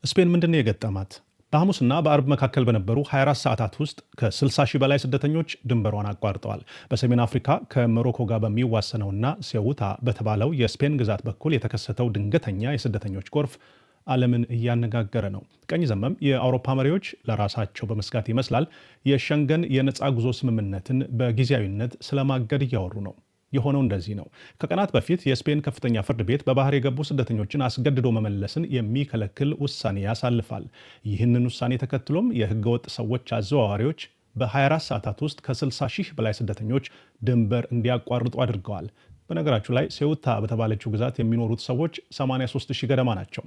ስፔን ምንድን ነው የገጠማት? በሐሙስና በአርብ መካከል በነበሩ 24 ሰዓታት ውስጥ ከ60 ሺህ በላይ ስደተኞች ድንበሯን አቋርጠዋል። በሰሜን አፍሪካ ከሞሮኮ ጋር በሚዋሰነውና ሴውታ በተባለው የስፔን ግዛት በኩል የተከሰተው ድንገተኛ የስደተኞች ጎርፍ ዓለምን እያነጋገረ ነው። ቀኝ ዘመም የአውሮፓ መሪዎች ለራሳቸው በመስጋት ይመስላል የሸንገን የነፃ ጉዞ ስምምነትን በጊዜያዊነት ስለማገድ እያወሩ ነው። የሆነው እንደዚህ ነው። ከቀናት በፊት የስፔን ከፍተኛ ፍርድ ቤት በባህር የገቡ ስደተኞችን አስገድዶ መመለስን የሚከለክል ውሳኔ ያሳልፋል። ይህንን ውሳኔ ተከትሎም የህገወጥ ሰዎች አዘዋዋሪዎች በ24 ሰዓታት ውስጥ ከ60 ሺህ በላይ ስደተኞች ድንበር እንዲያቋርጡ አድርገዋል። በነገራችሁ ላይ ሴውታ በተባለችው ግዛት የሚኖሩት ሰዎች 83 ሺህ ገደማ ናቸው።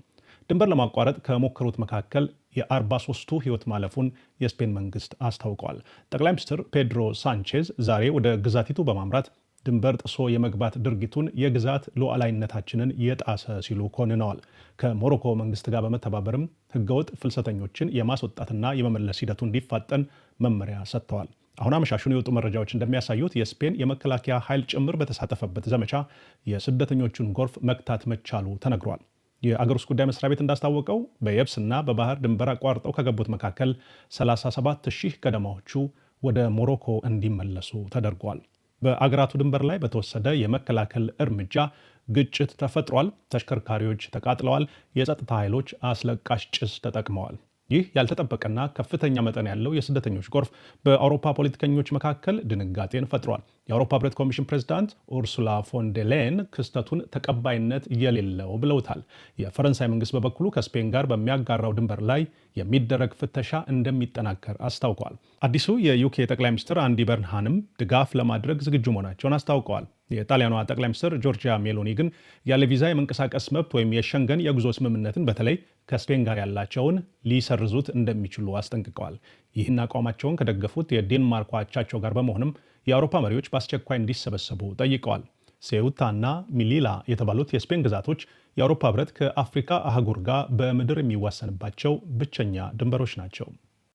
ድንበር ለማቋረጥ ከሞከሩት መካከል የ43ቱ ህይወት ማለፉን የስፔን መንግስት አስታውቀዋል። ጠቅላይ ሚኒስትር ፔድሮ ሳንቼዝ ዛሬ ወደ ግዛቲቱ በማምራት ድንበር ጥሶ የመግባት ድርጊቱን የግዛት ሉዓላዊነታችንን የጣሰ ሲሉ ኮንነዋል። ከሞሮኮ መንግስት ጋር በመተባበርም ህገወጥ ፍልሰተኞችን የማስወጣትና የመመለስ ሂደቱ እንዲፋጠን መመሪያ ሰጥተዋል። አሁን አመሻሹን የወጡ መረጃዎች እንደሚያሳዩት የስፔን የመከላከያ ኃይል ጭምር በተሳተፈበት ዘመቻ የስደተኞቹን ጎርፍ መግታት መቻሉ ተነግሯል። የአገር ውስጥ ጉዳይ መስሪያ ቤት እንዳስታወቀው በየብስና በባህር ድንበር አቋርጠው ከገቡት መካከል 37 ሺህ ገደማዎቹ ወደ ሞሮኮ እንዲመለሱ ተደርጓል። በአገራቱ ድንበር ላይ በተወሰደ የመከላከል እርምጃ ግጭት ተፈጥሯል። ተሽከርካሪዎች ተቃጥለዋል። የጸጥታ ኃይሎች አስለቃሽ ጭስ ተጠቅመዋል። ይህ ያልተጠበቀና ከፍተኛ መጠን ያለው የስደተኞች ጎርፍ በአውሮፓ ፖለቲከኞች መካከል ድንጋጤን ፈጥሯል። የአውሮፓ ህብረት ኮሚሽን ፕሬዝዳንት ኡርሱላ ፎንደርላየን ክስተቱን ተቀባይነት የሌለው ብለውታል። የፈረንሳይ መንግስት በበኩሉ ከስፔን ጋር በሚያጋራው ድንበር ላይ የሚደረግ ፍተሻ እንደሚጠናከር አስታውቀዋል። አዲሱ የዩኬ ጠቅላይ ሚኒስትር አንዲ በርንሃንም ድጋፍ ለማድረግ ዝግጁ መሆናቸውን አስታውቀዋል። የጣሊያኗ ጠቅላይ ሚኒስትር ጆርጂያ ሜሎኒ ግን ያለ ቪዛ የመንቀሳቀስ መብት ወይም የሸንገን የጉዞ ስምምነትን በተለይ ከስፔን ጋር ያላቸውን ሊሰርዙት እንደሚችሉ አስጠንቅቀዋል። ይህን አቋማቸውን ከደገፉት የዴንማርክ አቻቸው ጋር በመሆንም የአውሮፓ መሪዎች በአስቸኳይ እንዲሰበሰቡ ጠይቀዋል። ሴውታና ሚሊላ የተባሉት የስፔን ግዛቶች የአውሮፓ ህብረት ከአፍሪካ አህጉር ጋር በምድር የሚዋሰንባቸው ብቸኛ ድንበሮች ናቸው።